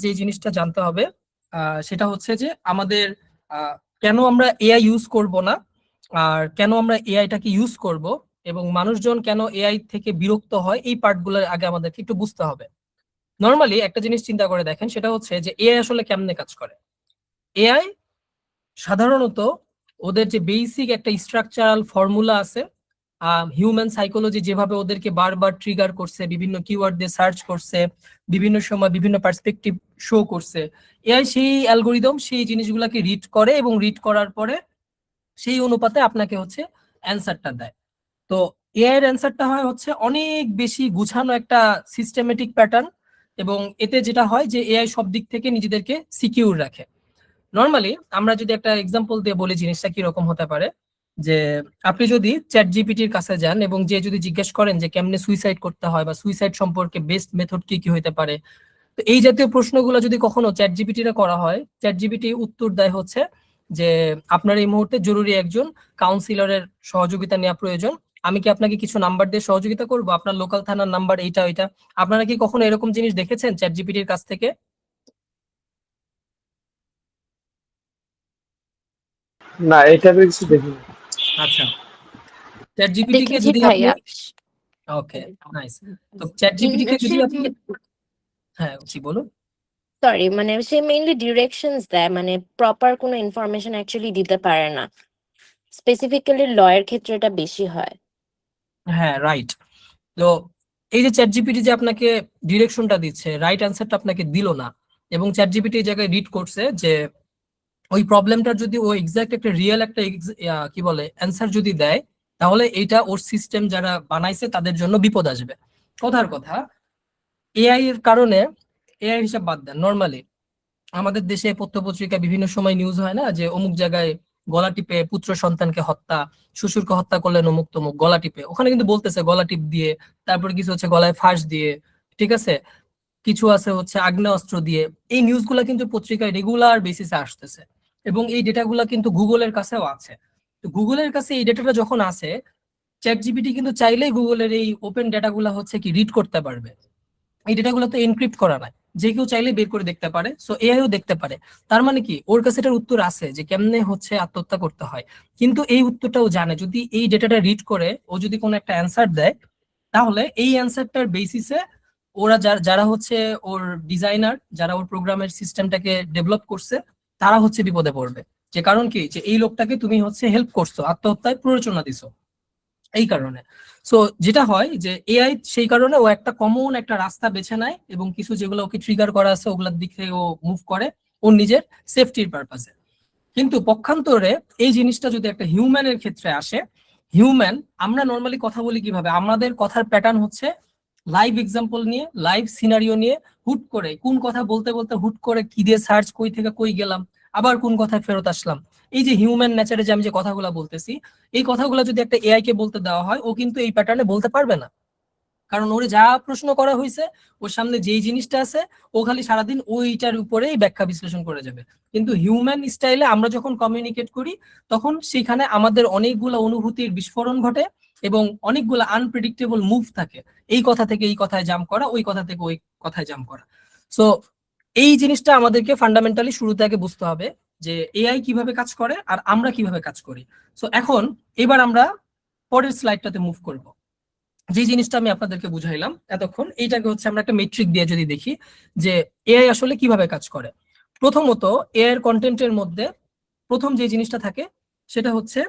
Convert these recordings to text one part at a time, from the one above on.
যে জিনিসটা জানতে হবে সেটা হচ্ছে যে আমাদের কেন আমরা এআই ইউজ করব না, আর কেন আমরা এআইটাকে ইউজ করব, এবং মানুষজন কেন এআই থেকে বিরক্ত হয়, এই পার্টগুলো আগে আমাদেরকে একটু বুঝতে হবে। নর্মালি একটা জিনিস চিন্তা করে দেখেন, সেটা হচ্ছে যে এআই আসলে কেমনে কাজ করে। এআই সাধারণত ওদের যে বেসিক একটা স্ট্রাকচারাল ফর্মুলা আছে, হিউম্যান সাইকোলজি যেভাবে ওদেরকে বারবার ট্রিগার করছে, বিভিন্ন কিওয়ার্ড দিয়ে সার্চ করছে, বিভিন্ন সময় বিভিন্ন পার্সপেক্টিভ শো করছে, এআই সেই অ্যালগোরিদম সেই জিনিসগুলোকে রিড করে এবং রিড করার পরে সেই অনুপাতে আপনাকে হচ্ছে অ্যান্সারটা দেয়। তো এআই এর অ্যান্সারটা হয় হচ্ছে অনেক বেশি গুছানো একটা সিস্টেমেটিক প্যাটার্ন, এবং এতে যেটা হয় যে এআই সব দিক থেকে নিজেদেরকে সিকিউর রাখে। নর্মালি আমরা যদি একটা এক্সাম্পল দিয়ে বলি জিনিসটা কিরকম হতে পারে, যে আপনি যদি চ্যাট জিপিটির কাছে যান এবং যে যদি জিজ্ঞেস করেন যে কেমনে সুইসাইড করতে হয় বা সুইসাইড সম্পর্কে বেস্ট মেথড কি কি হতে পারে, তো এই জাতীয় প্রশ্নগুলো যদি কখনো চ্যাট জিপিটিরে করা হয়, চ্যাট জিপিটি উত্তর দেয় হচ্ছে যে আপনার এই মুহূর্তে জরুরি একজন কাউন্সিলরের সহযোগিতা নেওয়া প্রয়োজন, আমি কি আপনাকে কিছু নাম্বার দিয়ে সহযোগিতা করবো, আপনার লোকাল থানার নাম্বার এইটা ওইটা। আপনারা কি কখনো এরকম জিনিস দেখেছেন চ্যাট জিপিটির কাছ থেকে? না, এটা আমি কিছু দেখিনি। আচ্ছা, চ্যাট জিপিটি কে দেখেছি যদি আপনি, ভাইয়া। ওকে, নাইস। তো চ্যাট জিপিটি কে যদি আপনি, হ্যাঁ জি বলুন। সরি, মানে সে মেইনলি ডিরেকশনস দেয়, মানে প্রপার কোনো ইনফরমেশন অ্যাকচুয়ালি দিতে পারে না। স্পেসিফিক্যালি লয়ের ক্ষেত্রে এটা বেশি হয়। হ্যাঁ রাইট। তো এই যে চ্যাট জিপিটি যে আপনাকে ডিরেকশনটা দিচ্ছে, রাইট অ্যান্সারটা আপনাকে দিল না, এবং চ্যাট জিপিটি এই জায়গায় রিড করছে যে ওই প্রবলেমটার যদি ও এক্সাক্ট একটা রিয়েল একটা কি বলে অ্যান্সার যদি দেয়, তাহলে এইটা ওর সিস্টেম যারা বানাইছে তাদের জন্য বিপদ আসবে। কথার কথা, এআই এর কারণে, এআই হিসাব বাদ দেন, নর্মালি আমাদের দেশে পত্র পত্রিকা বিভিন্ন সময় নিউজ হয় না যে অমুক জায়গায় গলা টিপে পুত্র সন্তানকে হত্যা, শ্বশুরকে হত্যা করলেন অমুক তমুক, গলা টিপে, ওখানে কিন্তু বলতেছে গলা টিপ দিয়ে, তারপরে কিছু হচ্ছে গলায় ফাঁস দিয়ে, ঠিক আছে, কিছু আছে হচ্ছে আগ্নেয়াস্ত্র দিয়ে। এই নিউজগুলো কিন্তু পত্রিকায় রেগুলার বেসিসে আসতেছে, এবং এই ডেটাগুলো কিন্তু গুগলের কাছেও আছে। তো গুগলের কাছে এই ডেটাটা যখন আছে, চ্যাট জিপিটি কিন্তু চাইলেই গুগলের এই ওপেন ডেটাগুলো হচ্ছে কি রিড করতে পারবে। এই ডেটাগুলো তো এনক্রিপ্ট করা নাই, যে কেউ চাইলে বের করে দেখতে পারে, সো এআইও দেখতে পারে। তার মানে কি ওর কাছে এটার উত্তর আছে যে কেমনে হচ্ছে আত্মহত্যা করতে হয়। কিন্তু এই উত্তরটাও জানে, যদি এই ডেটাটা রিড করে ও যদি কোনো একটা অ্যান্সার দেয়, তাহলে এই অ্যান্সারটার বেসিসে ওরা যারা হচ্ছে ওর ডিজাইনার, যারা ওর প্রোগ্রামের সিস্টেমটাকে ডেভেলপ করছে, তারা হচ্ছে বিপদে পড়বে। যে কারণ কি, যে এই লোকটাকে তুমি হচ্ছে হেল্প করছো, আত্মহত্যায় প্ররোচনা দিছো, এই কারণে। সো যেটা হয় যে এআই সেই কারণে ও একটা কমন একটা রাস্তা বেছে নেয়, এবং কিছু যেগুলো ওকে ট্রিগার করা আছে ওগুলোর দিকে ও মুভ করে ওর নিজের সেফটির পারপাসে। কিন্তু পক্ষান্তরে এই জিনিসটা যদি একটা হিউম্যানের ক্ষেত্রে আসে, হিউম্যান আমরা নর্মালি কথা বলি কিভাবে, আমাদের কথার প্যাটার্ন হচ্ছে লাইভ এক্সাম্পল নিয়ে, লাইভ সিনারিও নিয়ে, হুট করে কোন কথা বলতে বলতে হুট করে কি দিয়ে সার্চ কই থেকে কই গেলাম, আবার কোন কথায় ফেরত আসলাম। এই যে হিউম্যান নেচারে যে আমি যে কথাগুলো বলতেছি, এই কথাগুলো যদি একটা এআই কে বলতে দেওয়া হয়, ও কিন্তু এই প্যাটার্নে বলতে পারবে না। কারণ ওরে যা প্রশ্ন করা হয়েছে, ওর সামনে যেই জিনিসটা আছে, ও খালি সারাদিন ওইটার উপরেই ব্যাখ্যা বিশ্লেষণ করে যাবে। কিন্তু হিউম্যান স্টাইলে আমরা যখন কমিউনিকেট করি, তখন সেখানে আমাদের অনেকগুলো অনুভূতির বিস্ফোরণ ঘটে, এবং অনেকগুলো আনপ্রেডিক্টেবল মুভ থাকে, এই কথা থেকে এই কথায় জাম্প করা, ওই কথা থেকে ওই কথায় জাম্প করা। সো এই জিনিসটা আমাদেরকে ফান্ডামেন্টালি শুরুতে আগে বুঝতে হবে যে এআই কিভাবে কাজ করে আর আমরা কিভাবে কাজ করি। সো এখন এবার আমরা পরের স্লাইডটাতে মুভ করব। যে জিনিসটা আমি আপনাদেরকে বুঝাইলাম এতক্ষণ, এইটাকে হচ্ছে আমরা একটা মেট্রিক দিয়ে যদি দেখি যে এআই আসলে কিভাবে কাজ করে। প্রথমত, এআই এর কন্টেন্টের মধ্যে প্রথম যে জিনিসটা থাকে সেটা হচ্ছে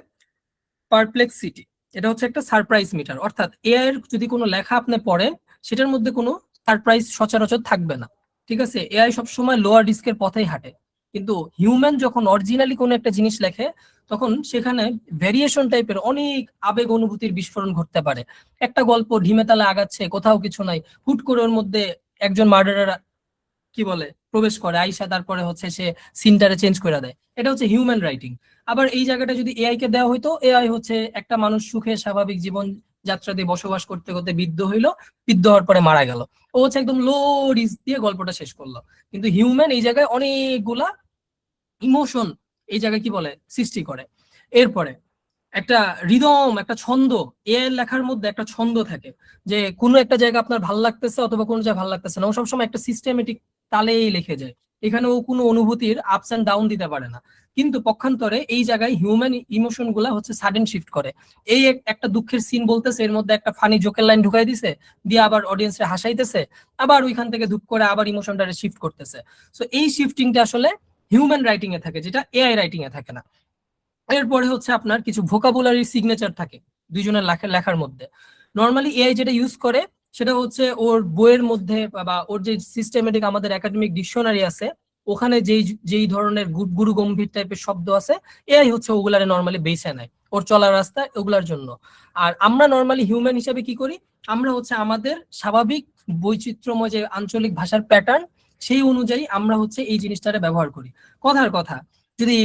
পারপ্লেক্সিটি। এটা হচ্ছে একটা সারপ্রাইজ মিটার, অর্থাৎ এআই এর যদি কোনো লেখা আপনি পড়েন, সেটার মধ্যে কোনো সারপ্রাইজ সচরাচর থাকবে না। ঠিক আছে, এআই সবসময় লোয়ার রিস্কের পথেই হাঁটে। কিন্তু হিউম্যান যখন অরিজিনালি কোনো একটা জিনিস লেখে, তখন সেখানে ভেরিয়েশন টাইপের অনেক আবেগ অনুভূতির বিস্ফোরণ ঘটতে পারে। একটা গল্প ঢিমে তালে আগাচ্ছে, কোথাও কিছু নাই, হুট করে ওর মধ্যে একজন মার্ডারার কি বলে প্রবেশ করে আইসা, তারপরে হচ্ছে সে সিনটারে চেঞ্জ করে দেয়। এটা হচ্ছে হিউম্যান রাইটিং। আবার এই জায়গাটা যদি এআই কে দেওয়া হইতো, এআই হচ্ছে একটা মানুষ সুখে স্বাভাবিক জীবন যাত্রা দিয়ে বসবাস করতে করতে বৃদ্ধ হইলো, বৃদ্ধ হওয়ার পরে মারা গেল, ও হচ্ছে একদম লো রিস্ক দিয়ে গল্পটা শেষ করলো। কিন্তু হিউম্যান এই জায়গায় অনেকগুলা ইমোশন এই জায়গায় কি বলে সৃষ্টি করে। এরপরে একটা রিদম, একটা ছন্দ, এআই লেখার মধ্যে একটা ছন্দ থাকে, যে কোনো একটা জায়গা আপনার ভাল লাগতেছে অথবা কোনো জায়গায় ভাল লাগতেছে না, ও সবসময় একটা সিস্টেমেটিক তালেই লিখে যায়, এখানে ও কোনো অনুভূতির আপস এন্ড ডাউন দিতে পারে না। কিন্তু পক্ষান্তরে এই জায়গায় হিউম্যান ইমোশন গুলা হচ্ছে সাডেন শিফট করে। এই একটা দুঃখের সিন বলতেছে, এর মধ্যে একটা ফানি জোকের লাইন ঢুকাই দিছে, দিয়ে আবার অডিয়েন্সে হাসাইতেছে, আবার ওইখান থেকে ধুপ করে আবার ইমোশনটা শিফট করতেছে। সো এই শিফটিংটা আসলে হিউম্যান রাইটিং এ থাকে, যেটা এআই রাইটিং এ থাকে না। এরপরে হচ্ছে আপনার কিছু ভোকাবুলারি সিগনেচার থাকে দুইজনের লেখার মধ্যে। নর্মালি এআই যেটা ইউজ করে সেটা হচ্ছে ওর বইয়ের মধ্যে বা ওর যে সিস্টেমেটিক আমাদের একাডেমিক ডিকশনারি আছে, ওখানে যেই যেই ধরনের গুরু গম্ভীর টাইপের শব্দ আছে, এআই হচ্ছে ওগুলারে নর্মালি বেছে নেয় ওর চলার রাস্তা ওগুলার জন্য। আর আমরা নর্মালি হিউম্যান হিসাবে কি করি, আমরা হচ্ছে আমাদের স্বাভাবিক বৈচিত্র্যময় যে আঞ্চলিক ভাষার প্যাটার্ন, সেই অনুযায়ী আমরা হচ্ছে এই জিনিসটারে ব্যবহার করি। কথার কথা, যদি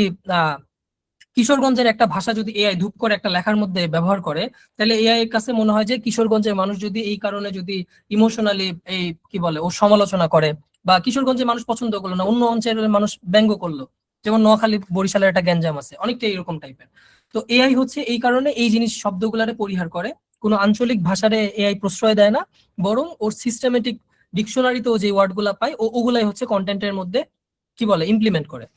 কিশোরগঞ্জের একটা ভাষা যদি এআই ধূপ করে একটা লেখার মধ্যে ব্যবহার করে, তাহলে এআই এর কাছে মনে হয় যে কিশোরগঞ্জের মানুষ যদি এই কারণে যদি ইমোশনালি এই কি বলে ও সমালোচনা করে, বা কিশোরগঞ্জের মানুষ পছন্দ করলো না, অন্য অঞ্চলের মানুষ ব্যঙ্গ করলো, যেমন নোয়াখালী বরিশালের একটা গ্যাঞ্জাম আছে, অনেকটা এরকম টাইপের। তো এআই হচ্ছে এই কারণে এই জিনিস শব্দগুলারে পরিহার করে, কোনো আঞ্চলিক ভাষারে এআই প্রশ্রয় দেয় না, বরং ওর সিস্টেমেটিক ডিকশনারিতেও যে ওয়ার্ড গুলা পায় ওগুলাই হচ্ছে কন্টেন্টের মধ্যে কি বলে ইমপ্লিমেন্ট করে।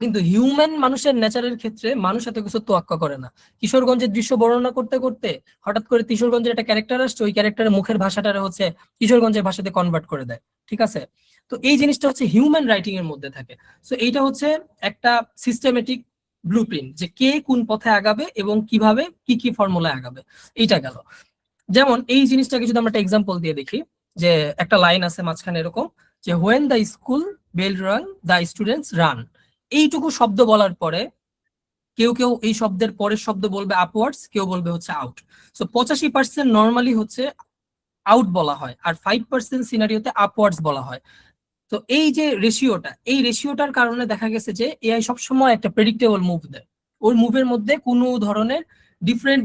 কিন্তু হিউম্যান মানুষের নেচারের ক্ষেত্রে মানুষ এত কিছু তোয়াক্কা করে না। কিশোরগঞ্জের দৃশ্য বর্ণনা করতে করতে হঠাৎ করে কিশোরগঞ্জের একটা ক্যারেক্টার আসছে, ওই ক্যারেক্টারের মুখের ভাষাটা হচ্ছে কিশোরগঞ্জের ভাষাতে কনভার্ট করে দেয়, ঠিক আছে? তো এই জিনিসটা হচ্ছে হিউম্যান রাইটিং এর মধ্যে থাকে। সো এইটা হচ্ছে একটা সিস্টেমেটিক ব্লুপ্রিন্ট, যে কে কোন পথে আগাবে এবং কিভাবে কি কি ফর্মুলায় আগাবে। এইটা গেল। যেমন এই জিনিসটাকে যদি আমরা একটা এক্সাম্পল দিয়ে দেখি, যে একটা লাইন আছে মাঝখানে এরকম, যে when the school bell ran the students ran. এইটুকু শব্দ বলার পরে কেউ কেউ এই শব্দের পরের শব্দ বলবে আপওয়ার্ডস, কেউ বলবে হচ্ছে আউট। সো 85% নর্মালি হচ্ছে আউট বলা হয়, আর 5% সিনারিওতে আপওয়ার্ডস বলা হয়। তো এই যে রেশিওটা, এই রেশিওটার কারণে দেখা গেছে যে এআই সবসময় একটা প্রেডিক্টেবল মুভ দেয়। ওর মুভের মধ্যে কোনো ধরনের ডিফারেন্ট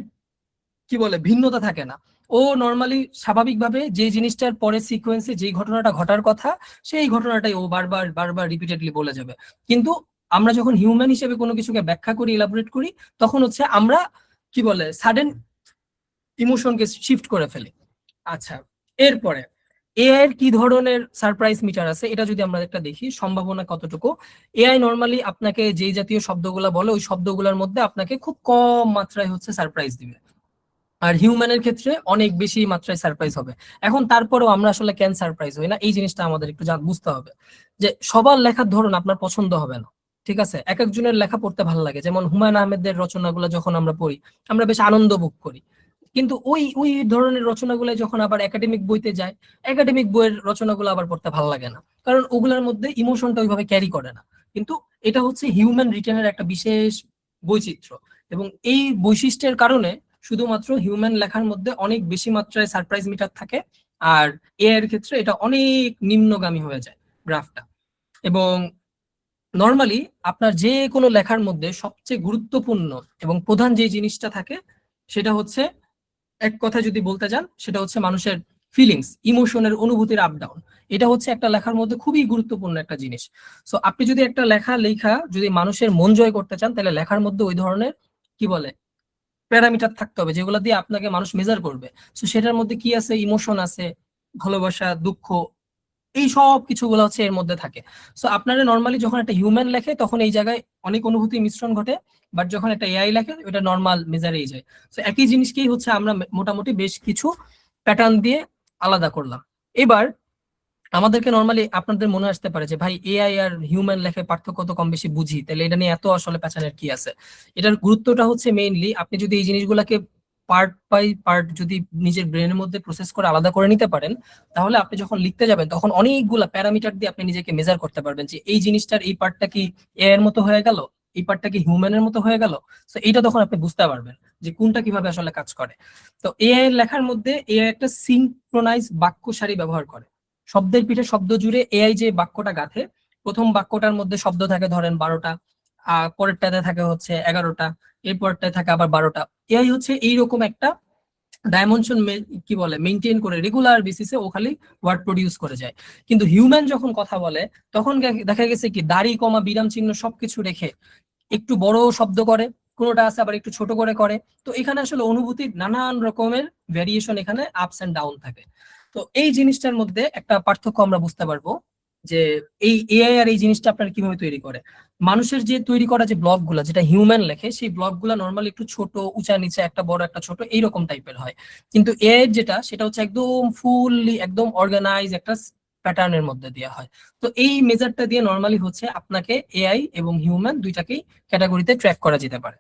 কি বলে ভিন্নতা থাকে না। ও নর্মালি স্বাভাবিকভাবে যে জিনিসটার পরে সিকোয়েন্সে যেই ঘটনাটা ঘটার কথা, সেই ঘটনাটাই ও বারবার বারবার রিপিটেডলি বলে যাবে। কিন্তু আমরা যখন হিউম্যান হিসেবে কোনো কিছুকে ব্যাখ্যা করি, ইলাবোরেট করি, তখন হচ্ছে আমরা কি বলে সাডেন ইমোশনকে শিফট করে ফেলি। আচ্ছা, এরপরে এআই এর কি ধরনের সারপ্রাইজ মিটার আছে, এটা যদি আমরা একটা দেখি সম্ভাবনা কতটুকু। এআই নর্মালি আপনাকে যেই জাতীয় শব্দগুলা বলে, ওই শব্দগুলোর মধ্যে আপনাকে খুব কম মাত্রায় হচ্ছে সারপ্রাইজ দিবে, আর হিউম্যানের ক্ষেত্রে অনেক বেশি মাত্রায় সারপ্রাইজ হবে। এখন তারপরেও আমরা আসলে কেন সারপ্রাইজ হই না, এই জিনিসটা আমাদের একটু বুঝতে হবে। যে সবার লেখার ধরন আপনার পছন্দ হবে না, ঠিক আছে? এক একজনের লেখা পড়তে ভালো লাগে, যেমন হুমায়ুন আহমেদের রচনাগুলো যখন আমরা পড়ি আমরা বেশ আনন্দ ভোগ করি। কিন্তু ওই ওই ধরনের রচনাগুলো যখন আবার একাডেমিক বইতে যায়, একাডেমিক বইয়ের রচনাগুলো আবার পড়তে ভালো লাগে না, কারণ ওগুলোর মধ্যে ইমোশনটা ওইভাবে ক্যারি করে না। কিন্তু এটা হচ্ছে হিউম্যান রিটেনের একটা বিশেষ বৈচিত্র্য, এবং এই বৈশিষ্ট্যের কারণে শুধুমাত্র হিউম্যান লেখার মধ্যে অনেক বেশি মাত্রায় সারপ্রাইজ মিটার থাকে, আর এআই এর ক্ষেত্রে এটা অনেক নিম্নগামী হয়ে যায় গ্রাফটা। এবং নর্মালি আপনার যে কোনো লেখার মধ্যে সবচেয়ে গুরুত্বপূর্ণ এবং প্রধান যে জিনিসটা থাকে সেটা হচ্ছে, এক কথা যদি বলতে যান, সেটা হচ্ছে মানুষের ফিলিংস, ইমোশনের, অনুভূতির আপ ডাউন। এটা হচ্ছে একটা লেখার মধ্যে খুবই গুরুত্বপূর্ণ একটা জিনিস। সো আপনি যদি একটা লেখা যদি মানুষের মন জয় করতে চান, তাহলে লেখার মধ্যে ওই ধরনের কি বলে প্যারামিটার থাকতে হবে, যেগুলো দিয়ে আপনাকে মানুষ মেজার করবে। সো সেটার মধ্যে কি আছে, ইমোশন আছে, ভালোবাসা, দুঃখ, এই সব কিছুগুলো হচ্ছে এর মধ্যে থাকে। সো আপনারা নর্মালি যখন একটা হিউম্যান লেখে তখন এই জায়গায় অনেক অনুভূতি মিশ্রণ ঘটে, বাট যখন একটা এআই লেখে ওটা নর্মাল মেজারেই যায়। সো একই জিনিসকেই হচ্ছে আমরা মোটামুটি বেশ কিছু প্যাটার্ন দিয়ে আলাদা করলাম। এবার আমাদেরকে নর্মালি আপনাদের মনে আসতে পারে যে ভাই এআই আর হিউম্যান লেখে পার্থক্য তো কম বেশি বুঝি, তাহলে এটা নিয়ে এত আসলে পেঁচানোর কি আছে? এটার গুরুত্বটা হচ্ছে মেইনলি আপনি যদি এই জিনিসগুলোকে পার্ট বাই পার্ট যদি নিজের ব্রেনের মধ্যে প্রসেস করে আলাদা করে নিতে পারেন, তাহলে আপনি যখন লিখতে যাবেন তখন অনেকগুলা প্যারামিটার দিয়ে আপনি নিজেকে মেজার করতে পারবেন, যে এই জিনিসটার এই পার্টটা কি এআই এর মতো হয়ে গেল, এই পার্টটা কি হিউম্যানের মতো হয়ে গেল। তো এইটা তখন আপনি বুঝতে পারবেন যে কোনটা কিভাবে আসলে কাজ করে। তো এআই এর লেখার মধ্যে এআই একটা সিনক্রোনাইজ বাক্য সারি ব্যবহার করে। শব্দের পিঠে শব্দ জুড়ে এআই যে বাক্যটা গাঁথে, প্রথম বাক্যটার মধ্যে শব্দ থাকে ধরেন 12টা, পরেরটাতে থাকে হচ্ছে 11টা, এরপরটায় থাকে আবার 12টা। এআই হচ্ছে এইরকম একটা ডাইমেনশন কি বলে মেনটেন করে রেগুলার বেসিসে ও খালি ওয়ার্ড প্রডিউস করে যায়। কিন্তু হিউম্যান যখন কথা বলে তখন দেখা গেছে কি দাড়ি কমা বিরাম চিহ্ন সবকিছু রেখে একটু বড় শব্দ করে, কোনোটা আছে আবার একটু ছোট করে করে। তো এখানে আসলে অনুভূতির নানান রকমের ভ্যারিয়েশন, এখানে আপস এন্ড ডাউন থাকে। তো এই জিনিসটার মধ্যে একটা পার্থক্য আমরা বুঝতে পারবো, যে এই এআই আর এই জিনিসটা আপনারা কিভাবে তৈরি করে। মানুষের যে তৈরি করা যে ব্লগ গুলা, যেটা হিউম্যান লেখে, সেই ব্লগ গুলা নর্মালি একটু ছোট, উঁচা নিচে, একটা বড় একটা ছোট, এইরকম টাইপের হয়। কিন্তু এআই যেটা, সেটা হচ্ছে একদম ফুললি একদম অর্গানাইজ একটা প্যাটার্নের মধ্যে দেওয়া হয়। তো এই মেজারটা দিয়ে নর্মালি হচ্ছে আপনাকে এআই এবং হিউম্যান দুইটাকেই ক্যাটাগরিতে ট্র্যাক করা যেতে পারে।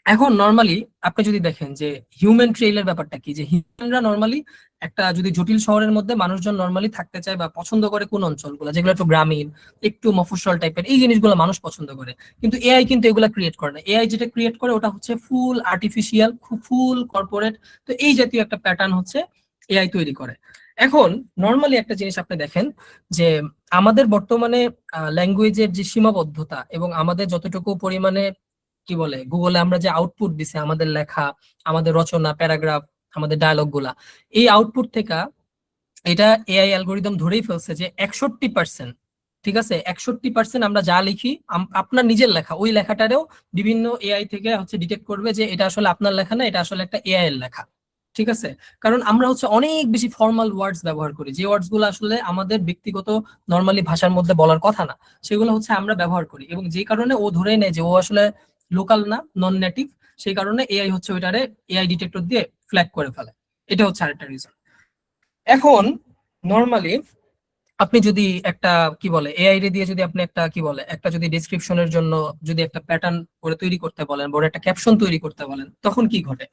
এখন নর্মালি আপনি যদি দেখেন যে হিউম্যান ট্রেইলের ব্যাপারটা কি, যে হিউম্যানরা নর্মালি একটা যদি জটিল শহরের মধ্যে মানুষজন নর্মালি থাকতে চায় বা পছন্দ করে কোন অঞ্চলগুলো, যেগুলো একটু গ্রামীণ, একটু মফস্বল টাইপের, এই জিনিসগুলো মানুষ পছন্দ করে। কিন্তু এআই কিন্তু এগুলা ক্রিয়েট করে না। এআই যেটা ক্রিয়েট করে ওটা হচ্ছে ফুল আর্টিফিশিয়াল, ফুল কর্পোরেট। তো এই জাতীয় একটা প্যাটার্ন হচ্ছে এআই তৈরি করে। এখন নর্মালি একটা জিনিস আপনি দেখেন যে আমাদের বর্তমানে ল্যাঙ্গুয়েজের যে সীমাবদ্ধতা এবং আমাদের যতটুকু পরিমাণে কি বলে গুগলে আমরা যে আউটপুট দিছে, আমাদের লেখা, আমাদের রচনা, প্যারাগ্রাফ, আমাদের ডায়লগ গুলা, এই আউটপুট থেকে এটা এআই অ্যালগোরিদম ধরেই ফেলছে যে 61%, ঠিক আছে, 61% আমরা যা লিখি, আপনার নিজের লেখা, ওই লেখাটারেও বিভিন্ন এআই থেকে হচ্ছে ডিটেক্ট করবে যে এটা আসলে আপনার লেখা না, এটা আসলে একটা এআই এর লেখা। ঠিক আছে, কারণ আমরা হচ্ছে অনেক বেশি ফর্মাল ওয়ার্ডস ব্যবহার করি, যে ওয়ার্ডস গুলো আসলে আমাদের ব্যক্তিগত নর্মালি ভাষার মধ্যে বলার কথা না, সেগুলো হচ্ছে আমরা ব্যবহার করি, এবং যে কারণে ও ধরে নেয় যে ও আসলে লোকাল না, নন নেটিভ। সেই কারণে এআই হচ্ছে ওইটারে এআই ডিটেক্টর দিয়ে ফ্ল্যাগ করে ফেলে। এটা হচ্ছে আরেকটা রিজন। এখন নর্মালি আপনি যদি একটা কি বলে এআই রে দিয়ে যদি আপনি একটা কি বলে একটা যদি ডেসক্রিপশনের জন্য যদি একটা প্যাটার্ন করে তৈরি করতে বলেন, বড় একটা ক্যাপশন তৈরি করতে বলেন, তখন কি ঘটে?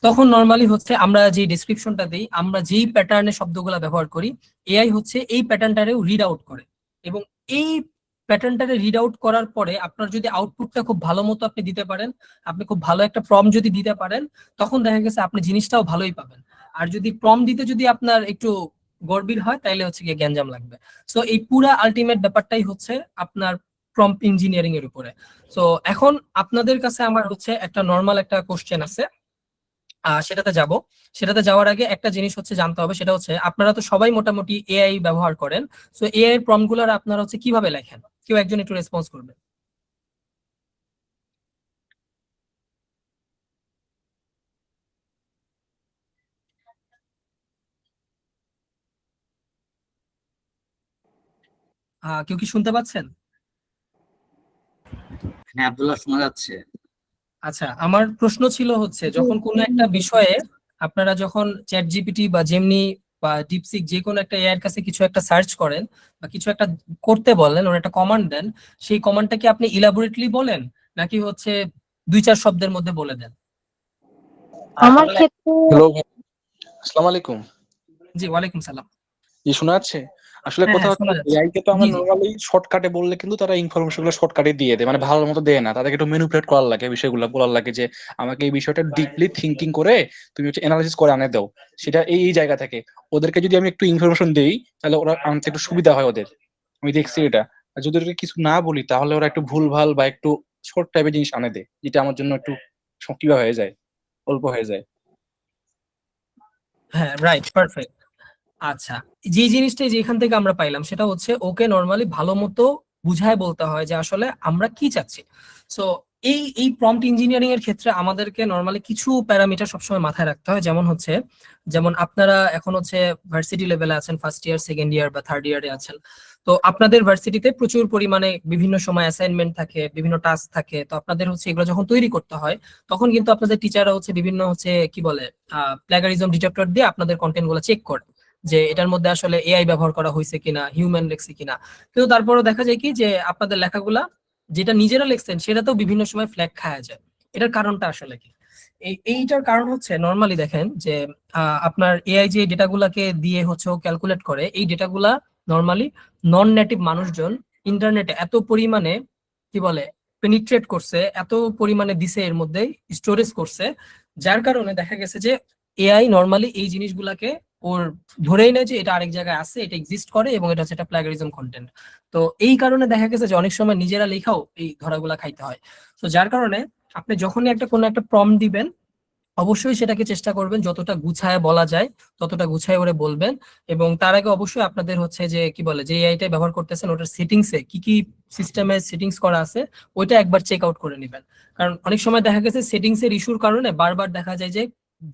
তখন নর্মালি হচ্ছে আমরা যে ডেসক্রিপশনটা দিই, আমরা যেই প্যাটার্নে শব্দগুলো ব্যবহার করি, এআই হচ্ছে এই প্যাটার্নটারেও রিড আউট করে। এবং এই প্যাটার্নটারে রিড আউট করার পরে আপনার যদি আউটপুটটা খুব ভালো মতো আপনি দিতে পারেন, আপনি খুব ভালো একটা প্রম্পট যদি দিতে পারেন, তখন দেখা গেছে আপনি জিনিসটাও ভালোই পাবেন। আর যদি প্রম্পট দিতে যদি আপনার একটু গড়বিড় হয়, তাইলে হচ্ছে গিয়ে গ্যাঞ্জাম লাগবে। সো এই পুরা আলটিমেট ব্যাপারটাই হচ্ছে আপনার প্রম্পট ইঞ্জিনিয়ারিং এর উপরে। সো এখন আপনাদের কাছে আমার হচ্ছে একটা নর্মাল একটা কোশ্চেন আছে, সেটাতে যাওয়ার আগে একটা জিনিস হচ্ছে জানতে হবে, সেটা হচ্ছে আপনারা তো সবাই মোটামুটি এআই ব্যবহার করেন। সো এআই এর প্রম্পট গুলো আপনারা হচ্ছে কিভাবে লেখেন? কেউ একজন একটু রেসপন্স করবে। কেউ কি শুনতে পাচ্ছেন? হ্যাঁ আব্দুল্লাহ, শোনা যাচ্ছে। আচ্ছা, আমার প্রশ্ন ছিল হচ্ছে, যখন কোনো একটা বিষয়ে আপনারা যখন চ্যাট জিপিটি বা জেমনি বা ডিপসিক যে কোনো একটা এআই এর কাছে কিছু একটা সার্চ করেন বা কিছু একটা করতে বলেন, ওর একটা কমান্ড দেন, সেই কমান্ডটা কি আপনি ইলাবোরেটলি বলেন, নাকি হচ্ছে 2-4 শব্দের মধ্যে বলে দেন? আমার ক্ষেত্রে হ্যালো, আসসালামু আলাইকুম। জি, ওয়ালাইকুম সালাম। জি, শোনা যাচ্ছে? আসলে হ্যাঁ কথা হ্যাঁ, হচ্ছে শোনা যাচ্ছে। এআই কে তো জি আমরা জি। নরমালি শর্টকাটে বললে কিন্তু তারা ইনফরমেশন গুলো শর্টকাটে দিয়ে দেয়, মানে ভালো মতো দেয় না, তাদেরকে একটু ম্যানিপুলেট করার লাগে, বিষয়গুলো বলার লাগে যে আমাকে এই বিষয়টা ডিপলি থিঙ্কিং করে তুমি হচ্ছে অ্যানালাইসিস করে আনে দাও। সেটা এই এই জায়গা থেকে ওদেরকে যদি আমি একটু ইনফরমেশন দেই, তাহলে ওরা আনতে একটু সুবিধা হয় ওদের। আমি দেখছি এটা। আর যদি ওদেরকে কিছু না বলি, তাহলে ওরা একটু ভুলভাল বা একটু শর্ট টাইপের জিনিস আনে দেয়, যেটা আমার জন্য একটু কিবা হয়ে যায়, অল্প হয়ে যায়। হ্যাঁ, রাইট, পারফেক্ট। আচ্ছা, যে জিনিসটা যেখান থেকে আমরা পাইলাম সেটা হচ্ছে ওকে নর্মালি ভালো মতো বুঝায় বলতে হয় যে আসলে আমরা কি চাচ্ছি। সো এই এই প্রম্পট ইঞ্জিনিয়ারিং এর ক্ষেত্রে আমাদেরকে নর্মালি কিছু প্যারামিটার সবসময় মাথায় রাখতে হয়, যেমন আপনারা এখন হচ্ছে ভার্সিটি লেভেলে আছেন, ফার্স্ট ইয়ার, সেকেন্ড ইয়ার বা থার্ড ইয়ারে আছেন। তো আপনাদের ভার্সিটিতে প্রচুর পরিমাণে বিভিন্ন সময় অ্যাসাইনমেন্ট থাকে, বিভিন্ন টাস্ক থাকে। তো আপনাদের হচ্ছে এগুলো যখন তৈরি করতে হয়, তখন কিন্তু আপনাদের টিচাররা হচ্ছে বিভিন্ন হচ্ছে কি বলে প্লাগারিজম ডিটেক্টর দিয়ে আপনাদের কন্টেন্ট গুলো চেক করে যে এটার মধ্যে আসলে এআই ব্যবহার করা হয়েছে কিনা, হিউম্যান লেখছে কিনা। কিন্তু তারপরও দেখা যায় কি যে আপনাদের লেখাগুলা যেটা নিজেরা লিখছেন সেটাতেও বিভিন্ন সময় ফ্ল্যাগ খাওয়া যায়। এটার কারণটা আসলে কি? এইটার কারণ হচ্ছে নর্মালি দেখেন যে আপনার এআই যে ডেটাগুলাকে দিয়ে হচ্ছে ও ক্যালকুলেট করে, এই ডেটাগুলা নর্মালি নন নেটিভ মানুষজন ইন্টারনেটে এত পরিমাণে কি বলে পেনিট্রেট করছে, এত পরিমাণে দিছে, এর মধ্যে স্টোরেজ করছে, যার কারণে দেখা গেছে যে এআই নর্মালি এই জিনিসগুলাকে ওর ধরেই নেয় যে এটা আরেক জায়গায় আছে, এটা এক্সিস্ট করে এবং এটা হচ্ছে একটা প্লাগারিজম কন্টেন্ট। তো এই কারণে দেখা গেছে যে অনেক সময় নিজেরা লেখাও এই ধরাগুলা খাইতে হয়। তো যার কারণে আপনি যখনই একটা কোনো একটা প্রম্পট দিবেন, অবশ্যই সেটাকে চেষ্টা করবেন যতটা গুছায় বলা যায় ততটা গুছায় ওরে বলবেন। এবং তার আগে অবশ্যই আপনাদের হচ্ছে যে কি বলে যে এআইটা ব্যবহার করতেছেন, ওটার সেটিংসে কি কি সিস্টেমে সেটিংস করা আছে ওইটা একবার চেক আউট করে নেবেন। কারণ অনেক সময় দেখা গেছে সেটিংস এর ইস্যুর কারণে বারবার দেখা যায় যে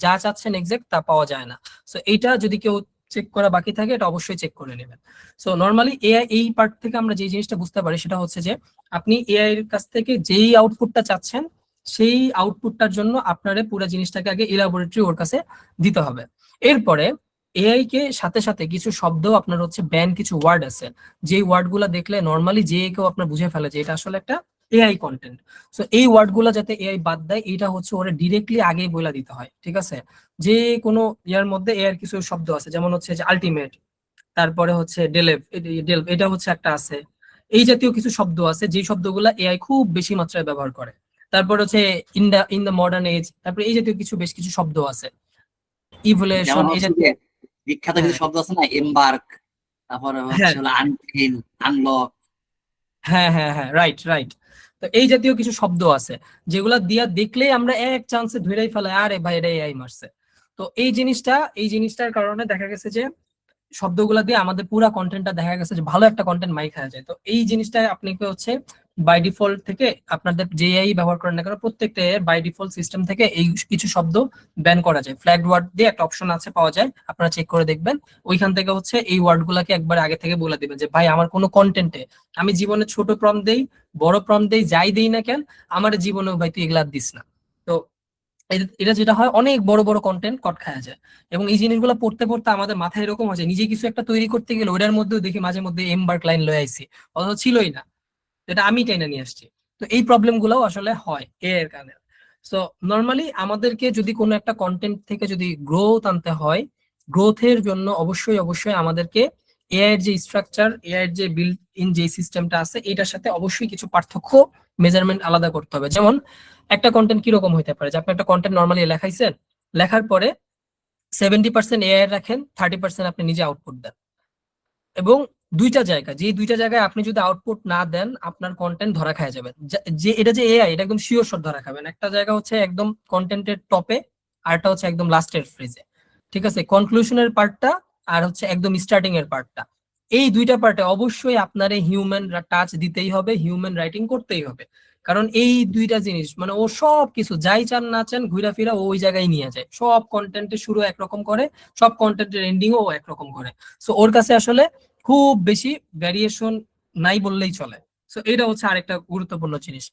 যা চাচ্ছেন এক্সাক্ট তা পাওয়া যায় না। সো এইটা যদি কেউ চেক করা বাকি থাকে এটা অবশ্যই চেক করে নেবেন। সো নর্মালি এআই এই পার্ট থেকে আমরা যে জিনিসটা বুঝতে পারি সেটা হচ্ছে যে আপনি এআই এর কাছ থেকে যেই আউটপুটটা চাচ্ছেন সেই আউটপুটটার জন্য আপনারে পুরো জিনিসটাকে আগে ইলাবোরেটরি ওর কাছে দিতে হবে। এরপরে এআই কে সাথে সাথে কিছু শব্দ আপনার হচ্ছে ব্যান কিছু ওয়ার্ড আছে, যেই ওয়ার্ড গুলা দেখলে নর্মালি যে কেউ আপনার বুঝে ফেলে যে এটা আসলে একটা এআই কন্টেন্ট। সো এই ওয়ার্ড গুলা যাতে এআই বাদ দেয় এটা হচ্ছে ওরা ডিরেক্টলি আগেই বলে দিতে হয়, ঠিক আছে? যে কোনো ইয়ার মধ্যে এআই এর কিছু শব্দ আছে, যেমন হচ্ছে যে আলটিমেট, তারপরে হচ্ছে ডেলভ এটা হচ্ছে একটা আছে, এই জাতীয় কিছু শব্দ আছে যে শব্দগুলা এআই খুব বেশি মাত্রায় ব্যবহার করে। তারপর হচ্ছে ইন দা মডার্ন এজ, তারপরে এই জাতীয় বেশ কিছু শব্দ আছে, ইভলিউশন, যেমন এই হচ্ছে জাতীয়। যে বিখ্যাত কিছু হ্যাঁ শব্দ আছে না, এমবার্ক, তারপরে হচ্ছে হ্যাঁ হলো আনটিল, আনলক। হ্যাঁ হ্যাঁ হ্যাঁ, রাইট রাইট। তো এই জাতীয় কিছু শব্দ আছে যেগুলা দিয়া দেখলেই আমরা এক চান্সে ধরেই ফেলাই আরে ভাই এটা এআই মারছে। তো এই জিনিসটার কারণে দেখা গেছে যে শব্দগুলা দিয়ে আমাদের পুরা কন্টেন্টটা দেখা গেছে যে ভালো একটা কন্টেন্ট মাই খাওয়া যায়। তো এই জিনিসটা আপনাকে হচ্ছে বাই ডিফল্ট থেকে আপনাদের যে এআই ব্যবহার করেন না কেন প্রত্যেকটা বাই ডিফল্ট সিস্টেম থেকে এই কিছু শব্দ ব্যান করা যায়। ফ্ল্যাগড ওয়ার্ড দিয়ে একটা অপশন আছে, পাওয়া যায়, আপনারা চেক করে দেখবেন। ওইখান থেকে হচ্ছে এই ওয়ার্ড গুলাকে একবার আগে থেকে বলে দিবেন যে ভাই আমার কোনো কন্টেন্টে আমি জীবনে ছোট প্রম্পট দেই, বড় প্রম্পট দেই, যাই দেই না কেন আমার জীবনেও ভাই তুই এগুলা দিস না। তো এটা যেটা হয় অনেক বড় বড় কন্টেন্ট কট খাওয়া যায়। এবং এই জিনিসগুলো পড়তে পড়তে আমাদের মাথায় এরকম হয় যে নিজে কিছু একটা তৈরি করতে গেলে ওটার মধ্যেও দেখি মাঝে মধ্যে এমবার্ক লাইন লয়ে আইছি, অথচ ছিলই না, এটা আমি টেনে নিয়ে আসছি। তো এই প্রবলেম গুলোও আসলে হয় এর কারণে। সো নর্মালি আমাদেরকে যদি কোনো একটা কন্টেন্ট থেকে যদি গ্রোথ আনতে হয়, গ্রোথের জন্য অবশ্যই অবশ্যই আমাদেরকে এআই এর যে স্ট্রাকচার, এআই এর যে বিল্ড ইন যে সিস্টেমটা আছে এটার সাথে অবশ্যই কিছু পার্থক্য মেজারমেন্ট আলাদা করতে হবে। যেমন একটা কন্টেন্ট কিরকম হইতে পারে যে আপনি একটা কন্টেন্ট নর্মালি লেখাইছেন, লেখার পরে 70% এআই রাখেন, 30% আপনি নিজে আউটপুট দেন। এবং দুইটা জায়গায় আপনি যদি আউটপুট না দেন আপনার কন্টেন্ট ধরা খায় যাবে। যে এটা যে এআই এটা একদম শিওর শট ধরা খাবেন। একটা জায়গা হচ্ছে একদম কন্টেন্টের টপে, আরটা হচ্ছে একদম লাস্টের ফ্রেজে, ঠিক আছে? কনক্লুশনের পার্টটা আর হচ্ছে একদম স্টার্টিং এর পার্টটা, এই দুইটা পার্টে অবশ্যই আপনার হিউম্যান টাচ দিতেই হবে, হিউম্যান রাইটিং করতেই হবে। কারণ এই দুইটা জিনিস মানে ও সব কিছু যাই চান না চান ঘুরা ফিরা ওই জায়গায় নিয়ে যায়। সব কন্টেন্টের শুরু একরকম করে, সব কন্টেন্টের এন্ডিংও একরকম করে। সো ওর কাছে আসলে খুব বেশি ভ্যারিয়েশন নাই বললেই চলে। সো এটা হচ্ছে আরেকটা গুরুত্বপূর্ণ জিনিস।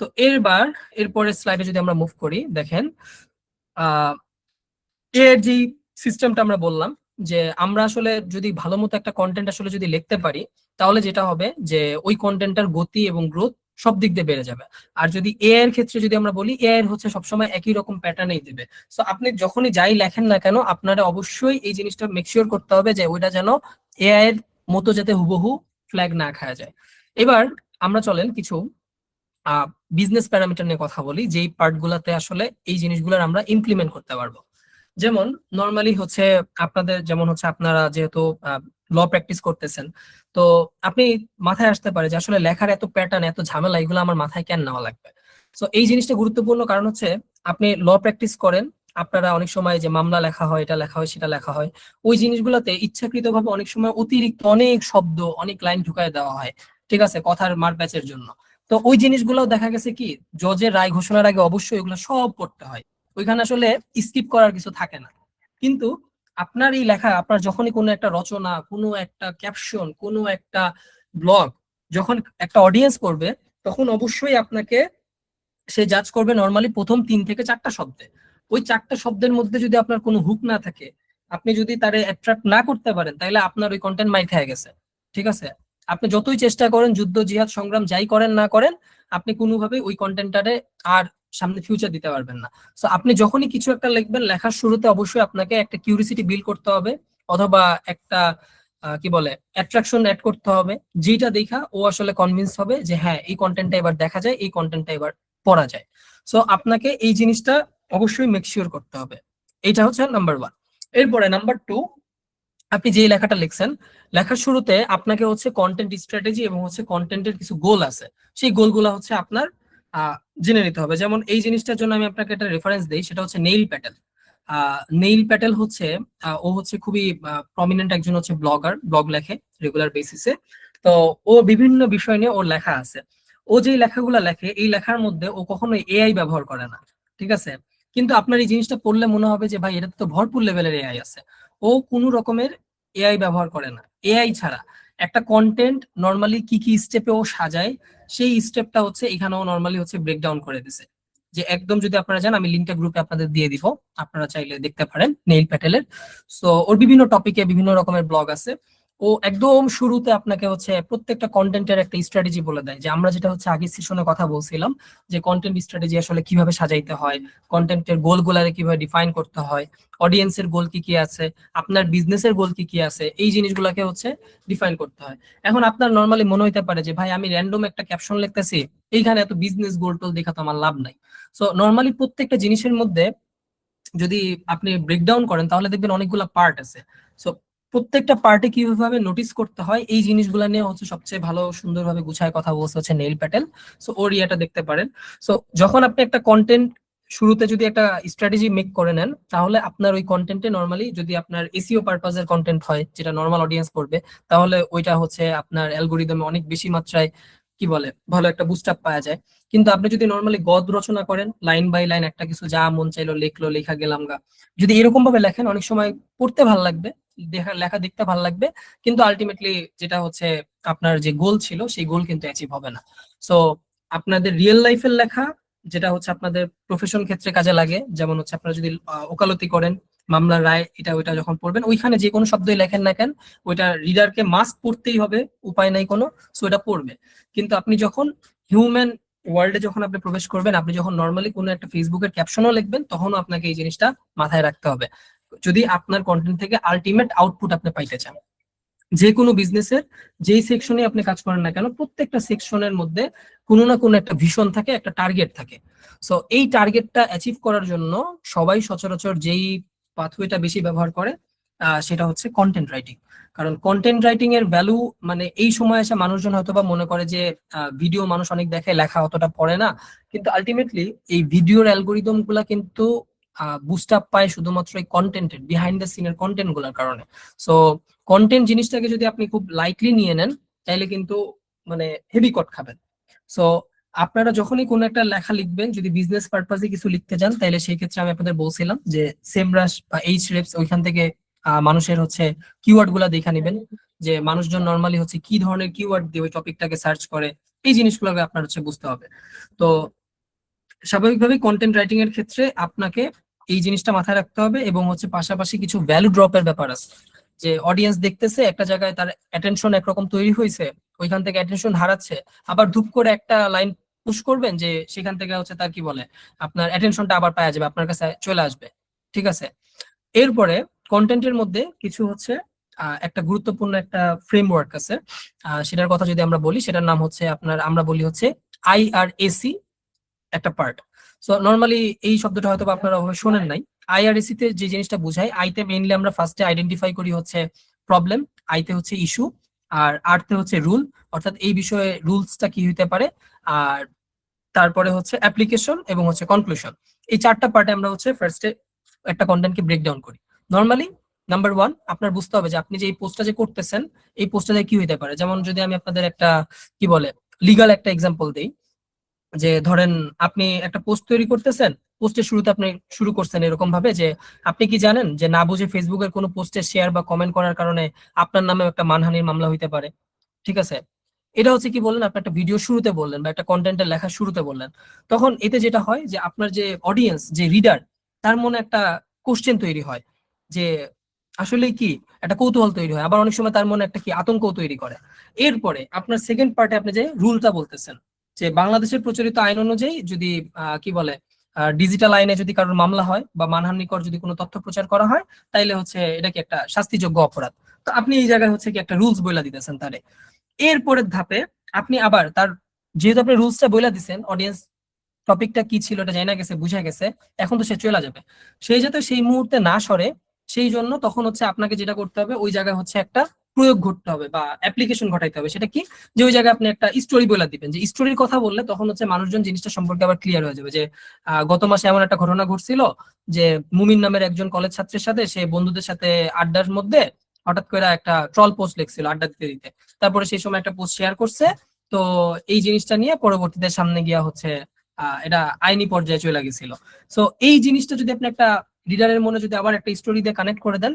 তো এরপরের স্লাইডে যদি আমরা মুভ করি, দেখেন এর যে সিস্টেমটা আমরা বললাম যে আমরা আসলে যদি ভালো মতো একটা কন্টেন্ট আসলে যদি লিখতে পারি তাহলে যেটা হবে যে ওই কন্টেন্টটার গতি এবং গ্রোথ সব দিক দিয়ে বেড়ে যাবে। আর যদি এআই এর ক্ষেত্রে যদি আমরা বলি এআই এর হচ্ছে সবসময় একই রকম প্যাটার্নেই দিবে। সো আপনি যখনই যাই লেখেন না কেন আপনারা অবশ্যই এই জিনিসটা মেক শিওর করতে হবে যে ওইটা যেন এআই এর মতো যাতে হুবহু ফ্ল্যাগ না খাওয়া যায়। এবার আমরা চলেন কিছু বিজনেস প্যারামিটার নিয়ে কথা বলি, যেই পার্ট গুলাতে আসলে এই জিনিসগুলোর আমরা ইমপ্লিমেন্ট করতে পারবো। যেমন নর্মালি হচ্ছে আপনাদের যেমন হচ্ছে আপনারা যেহেতু ল প্র্যাকটিস করতেছেন, তো আপনি মাথায় আসতে পারে যে আসলে লেখার এত প্যাটার্ন এত ঝামেলা এগুলো আমার মাথায় কেন নেওয়া লাগবে। তো এই জিনিসটা গুরুত্বপূর্ণ, কারণ হচ্ছে আপনি ল প্র্যাকটিস করেন, আপনারা অনেক সময় যে মামলা লেখা হয়, এটা লেখা হয়, সেটা লেখা হয়, ওই জিনিসগুলোতে ইচ্ছাকৃতভাবে অনেক সময় অতিরিক্ত অনেক শব্দ অনেক লাইন ঢুকায় দেওয়া হয়, ঠিক আছে, কথার মারপ্যাচের জন্য। তো ওই জিনিসগুলো দেখা গেছে কি জজের রায় ঘোষণার আগে অবশ্যই এগুলো সব পড়তে হয়, ওইখানে আসলে স্কিপ করার কিছু থাকে না। কিন্তু আপনার এই লেখা আপনার যখনই কোনো একটা রচনা, কোনো একটা ক্যাপশন, কোনো একটা ব্লগ যখন একটা অডিয়েন্স করবে তখন অবশ্যই আপনাকে সে জাজ করবে নর্মালি প্রথম 3 থেকে 4টা শব্দে। ওই 4টা শব্দের মধ্যে যদি আপনার কোনো হুক না থাকে, আপনি যদি তারে অ্যাট্রাক্ট না করতে পারেন তাহলে আপনার ওই কন্টেন্ট মাইর খেয়ে গেছে, ঠিক আছে? আপনি যতই চেষ্টা করেন, যুদ্ধ জিহাদ সংগ্রাম যাই করেন না করেন, আপনি কোনোভাবেই ওই কন্টেন্টটারে আর সামনে ফিউচার দিতে পারবেন না। সো আপনি যখনই কিছু একটা লিখবেন লেখার শুরুতে অবশ্যই আপনাকে একটা কিউরিসিটি বিল্ড করতে হবে, অথবা একটা কি বলে অ্যাট্রাকশন অ্যাড করতে হবে, যেটা দেখা ও আসলে কনভিন্স হবে যে হ্যাঁ এই কন্টেন্টটা এবার দেখা যায়, এই কন্টেন্টটা এবার পড়া যায়। সো আপনাকে এই জিনিসটা অবশ্যই মেক শিওর করতে হবে। এটা হচ্ছে নাম্বার 1। এরপরে নাম্বার 2, আপনি যে লেখাটা লিখছেন লেখার শুরুতে আপনাকে হচ্ছে কন্টেন্ট স্ট্র্যাটেজি এবং হচ্ছে কন্টেন্টের কিছু গোল আছে, সেই গোলগুলো হচ্ছে আপনার জেনে নিতে হবে। যেমন এই জিনিসটার জন্য আমি আপনাকে একটা রেফারেন্স দিই, সেটা হচ্ছে নেইল প্যাটেল। নেইল প্যাটেল হচ্ছে ও হচ্ছে খুবই প্রমিনেন্ট একজন হচ্ছে ব্লগার, ব্লগ লেখে রেগুলার বেসিসে। তো ও বিভিন্ন বিষয় নিয়ে ওর লেখা আছে। ও যে লেখাগুলো লেখে এই লেখার মধ্যে ও কখনোই এআই ব্যবহার করে না, ঠিক আছে? কিন্তু আপনার এই জিনিসটা পড়লে মনে হবে যে ভাই এটা তো ভরপুর লেভেলের এআই আছে। ও কোনো রকমের এআই ব্যবহার করে না। এআই ছাড়া একটা কন্টেন্ট নর্মালি কি কি স্টেপে ও সাজায়, সেই স্টেপটা হচ্ছে এখানেও নর্মালি হচ্ছে ব্রেকডাউন করে দিছে। যে একদম যদি আপনারা যান, আমি লিঙ্কটা গ্রুপে আপনাদের দিয়ে দিব, আপনারা চাইলে দেখতে পারেন নেইল প্যাটেলের। সো ওর বিভিন্ন টপিকে বিভিন্ন রকমের ব্লগ আছে। ও একদম শুরুতে আপনাকে হচ্ছে প্রত্যেকটা কন্টেন্টের একটা স্ট্র্যাটেজি বলে দেয়, যে আমরা যেটা হচ্ছে আগের সেশনে কথা বলছিলাম যে কন্টেন্ট স্ট্র্যাটেজি আসলে কিভাবে সাজাইতে হয়, কন্টেন্টের গোলগুলারে কিভাবে ডিফাইন করতে হয়, অডিয়েন্সের গোল কি কি আছে, আপনার বিজনেসের গোল কি কি আছে, এই জিনিসগুলোকে হচ্ছে ডিফাইন করতে হয়। এখন আপনার নর্মালি মনে হইতে পারে যে ভাই আমি র্যান্ডম একটা ক্যাপশন লিখতেছি, এইখানে এত বিজনেস গোল টোল দেখা তো আমার লাভ নাই। সো নর্মালি প্রত্যেকটা জিনিসের মধ্যে যদি আপনি ব্রেকডাউন করেন তাহলে দেখবেন অনেকগুলা পার্ট আছে। সো প্রত্যেকটা পার্টে কিভাবে নোটিস করতে হয় এই জিনিসগুলো নিয়ে হচ্ছে সবচেয়ে ভালো সুন্দরভাবে গুছায় কথা বলছে হচ্ছে নেইল প্যাটেল। সো ওর ইয়েটা দেখতে পারেন। সো যখন আপনি একটা কন্টেন্ট শুরুতে যদি একটা স্ট্র্যাটেজি মেক করে নেন, তাহলে আপনার ওই কন্টেন্টে নর্মালি যদি আপনার এসইও পারপাজের কন্টেন্ট হয় যেটা নর্মাল অডিয়েন্স পড়বে, তাহলে ওইটা হচ্ছে আপনার অ্যালগোরিদমে অনেক বেশি মাত্রায় কি বলে ভালো একটা বুস্ট আপ পাওয়া যায়। কিন্তু আপনি যদি নর্মালি গদ রচনা করেন, লাইন বাই লাইন একটা কিছু যা মন চাইলো লিখলো, লেখা গেলাম গা, যদি এরকম ভাবে লেখেন অনেক সময় পড়তে ভালো লাগবে, লেখা দেখতে ভালো লাগবে, কিন্তু আলটিমেটলি যেটা হচ্ছে আপনার যে গোল ছিল সেই গোল কিন্তু অ্যাচিভ হবে না। সো আপনাদের রিয়েল লাইফের লেখা যেটা হচ্ছে আপনাদের প্রফেশন ক্ষেত্রে কাজে লাগে, যেমন হচ্ছে আপনারা যদি ওকালতি করেন, মামলার রায় এটা ওইটা যখন পড়বেন, ওইখানে যে কোনো শব্দই লেখেন না কেন ওইটা রিডারকে মাস্ট পড়তেই হবে, উপায় নাই কোনো, সো এটা পড়বে। কিন্তু আপনি যখন হিউম্যান ওয়ার্ল্ডে যখন আপনি প্রবেশ করবেন, আপনি যখন নর্মালি কোনো একটা ফেসবুকের ক্যাপশনও লিখবেন, তখনও আপনাকে এই জিনিসটা মাথায় রাখতে হবে যদি আপনার কন্টেন্ট থেকে আলটিমেট আউটপুট আপনি পাইতে চান। যে কোনো বিজনেসের যেই সেকশনে আপনি কাজ করেন না কেন, প্রত্যেকটা সেকশনের মধ্যে কোনো না কোনো একটা ভিশন থাকে, একটা টার্গেট থাকে। সো এই টার্গেটটা অ্যাচিভ করার জন্য সবাই সচরাচর যেই পাথওয়েটা বেশি ব্যবহার করে সেটা হচ্ছে কন্টেন্ট রাইটিং। কারণ কন্টেন্ট রাইটিং এর ভ্যালু মানে এই সময় এসে মানুষজন হয়তোবা মনে করে যে ভিডিও মানুষ অনেক দেখে, লেখা অতটা পড়ে না, কিন্তু আলটিমেটলি এই ভিডিওর অ্যালগোরিদম গুলা কিন্তু বুস্ট আপ পায় শুধুমাত্র এই কন্টেন্টের বিহাইন্ড দ্য সিনের কন্টেন্ট গুলার কারণে। সো কন্টেন্ট জিনিসটাকে যদি আপনি খুব লাইটলি নিয়ে নেন, তাহলে কিন্তু মানে হেভি কট খাবেন। সো আপনারা যখনই কোনো একটা লেখা লিখবেন, যদি বিজনেস পারপাসে কিছু লিখতে চান, তাহলে সেই ক্ষেত্রে আমি আপনাদের বলছিলাম যে সেমরাশ বা এইচ রেপস ওইখান থেকে মানুষের হচ্ছে কিওয়ার্ড গুলা দেখে নেবেন, যে মানুষজন নর্মালি হচ্ছে কি ধরনের কিওয়ার্ড দিয়ে ওই টপিকটাকে সার্চ করে, এই জিনিসগুলোকে আপনার হচ্ছে বুঝতে হবে। তো স্বাভাবিকভাবে কন্টেন্ট রাইটিং এর ক্ষেত্রে আপনাকে এই জিনিসটা মাথায় রাখতে হবে, এবং হচ্ছে পাশাপাশি কিছু ভ্যালু ড্রপের ব্যাপার আছে, যে অডিয়েন্স দেখতেছে একটা জায়গায়, তার অ্যাটেনশন একরকম তৈরি হয়েছে, ওইখান থেকে অ্যাটেনশন হারাচ্ছে, আবার ধুপ করে একটা লাইন পুশ করবেন যে সেখান থেকে হচ্ছে তার কি বলে আপনার অ্যাটেনশনটা আবার পাওয়া যাবে, আপনার কাছে চলে আসবে। ঠিক আছে, এরপরে কন্টেন্টের মধ্যে কিছু হচ্ছে একটা গুরুত্বপূর্ণ একটা ফ্রেমওয়ার্ক আছে, সেটার কথা যদি আমরা বলি, সেটার নাম হচ্ছে আপনার, আমরা বলি হচ্ছে IRAC একটা পার্ট। সো নর্মালি এই শব্দটা হয়তো আপনারা অবশ্যই শোনেন নাই। IRAC তে যে জিনিসটা বোঝায়, আইতে মেইনলি আমরা ফার্স্টে আইডেন্টিফাই করি হচ্ছে প্রবলেম, আইতে হচ্ছে ইস্যু, আর আরতে হচ্ছে রুল, অর্থাৎ এই বিষয়ে রুলসটা কি হইতে পারে, আর তারপরে হচ্ছে অ্যাপ্লিকেশন এবং হচ্ছে কনক্লুশন। এই চারটা পার্টে আমরা হচ্ছে ফার্স্টে একটা কন্টেন্টকে ব্রেকডাউন করি। নর্মালি নাম্বার 1 আপনার বুঝতে হবে যে আপনি যে এই পোস্টটা যে করতেছেন, এই পোস্টটা কি হইতে পারে। যেমন যদি আমি আপনাদের একটা কি বলে লিগাল একটা এক্সাম্পল দেই, যে ধরেন আপনি একটা পোস্ট তৈরি করতেছেন, পোস্টের শুরুতে আপনি শুরু করছেন এরকম ভাবে যে আপনি কি জানেন যে না বুঝে ফেসবুকের কোনো পোস্টে শেয়ার বা কমেন্ট করার কারণে আপনার নামে একটা মানহানির মামলা হইতে পারে। ঠিক আছে, এটা হচ্ছে কি বললেন, আপনি একটা ভিডিও শুরুতে বললেন বা একটা কন্টেন্টের লেখা শুরুতে বললেন। তখন এতে যেটা হয় যে আপনার যে অডিয়েন্স, যে রিডার, তার মনে একটা কোশ্চেন তৈরি হয়, যে আসলে কি একটা কৌতূহল তৈরি হয়, আবার অনেক সময় তার মনে একটা কি আতঙ্ক তৈরি করে। এরপরে আপনার সেকেন্ড পার্টে আপনি যে রুলটা বলতেছেন, যে বাংলাদেশের প্রচলিত আইন অনুযায়ী যদি কি বলে ডিজিটাল আইনে যদি কারোর মামলা হয় বা মানহানিকর যদি কোনো তথ্য প্রচার করা হয়, তাইলে হচ্ছে এটা কি একটা শাস্তিযোগ্য অপরাধ। তো আপনি এই জায়গায় হচ্ছে কি একটা রুলস বইলা দিতেছেন তারে। এরপরের ধাপে আপনি আবার তার, যেহেতু আপনি রুলসটা বইলা দিচ্ছেন, অডিয়েন্স টপিকটা কি ছিল এটা জানা গেছে, বুঝা গেছে, এখন তো সে চলে যাবে, সেই যাতে সেই মুহূর্তে না সরে, সেই জন্য তখন হচ্ছে আপনাকে যেটা করতে হবে, ওই জায়গায় হচ্ছে একটা প্রয়োগ ঘটতে হবে বা অ্যাপ্লিকেশন ঘটাইতে হবে। সেটা কি, যে ওই জায়গায় আপনি একটা স্টোরি বলে দিবেন, যে স্টোরির কথা বললে তখন হচ্ছে মানুষজন জিনিসটা সম্পর্কে আবার ক্লিয়ার হয়ে যাবে, যে গত মাসে এমন একটা ঘটনা ঘটছিল যে মুমিন নামের একজন কলেজ ছাত্রের সাথে সে বন্ধুদের সাথে আড্ডার মধ্যে হঠাৎ করে একটা ট্রল পোস্ট লিখছিল আড্ডা দিতে দিতে, তারপরে সেই সময় একটা পোস্ট শেয়ার করছে। তো এই জিনিসটা নিয়ে পরবর্তীতে সামনে গিয়া হচ্ছে এটা আইনি পর্যায়ে চলে গেছিল। সো এই জিনিসটা যদি আপনি একটা রিডারের মনে যদি আবার একটা স্টোরি দিয়ে কানেক্ট করে দেন,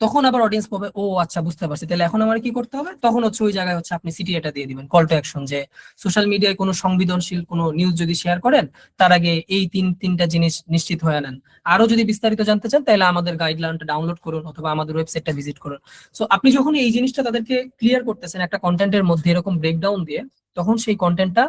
তখন আবার অডিয়েন্স পাবে, ও আচ্ছা বুঝতে পারছি, তাহলে এখন আমার কি করতে হবে, তখন হচ্ছে ওই জায়গায় হচ্ছে আপনি সিটিএটা দিয়ে দিবেন, কল টু অ্যাকশন, যে সোশ্যাল মিডিয়ায় কোনো সংবেদনশীল কোনো নিউজ যদি শেয়ার করেন তার আগে এই তিনটা জিনিস নিশ্চিত হয়ে নেন। আরো যদি বিস্তারিত জানতে চান তাহলে আমাদের গাইডলাইনটা ডাউনলোড করুন অথবা আমাদের ওয়েবসাইটটা ভিজিট করুন। সো আপনি যখন এই জিনিসটা তাদেরকে ক্লিয়ার করতেছেন একটা কন্টেন্টের মধ্যে এরকম ব্রেকডাউন দিয়ে, তখন সেই কন্টেন্টটা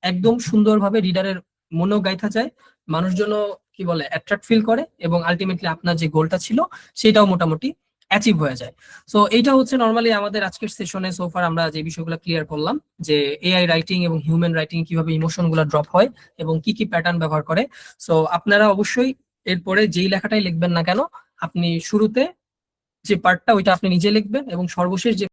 একদম সুন্দরভাবে রিডারের মনেও গাইথা যায়, মানুষজন কি বলে অ্যাট্রাক্ট ফিল করে, এবং আলটিমেটলি আপনার যে গোলটা ছিল সেটাও মোটামুটি অ্যাচিভ হয়ে যায়। সো এইটা হচ্ছে নর্মালি আমাদের আজকের সেশনে সোফার আমরা যে বিষয়গুলো ক্লিয়ার করলাম, যে এআই রাইটিং এবং হিউম্যান রাইটিং কিভাবে ইমোশন গুলো ড্রপ হয় এবং কি কি প্যাটার্ন ব্যবহার করে। সো আপনারা অবশ্যই এরপরে যেই লেখাটাই লিখবেন না কেন, আপনি শুরুতে যে পার্টটা ওইটা আপনি নিজে লিখবেন এবং সর্বশেষ যে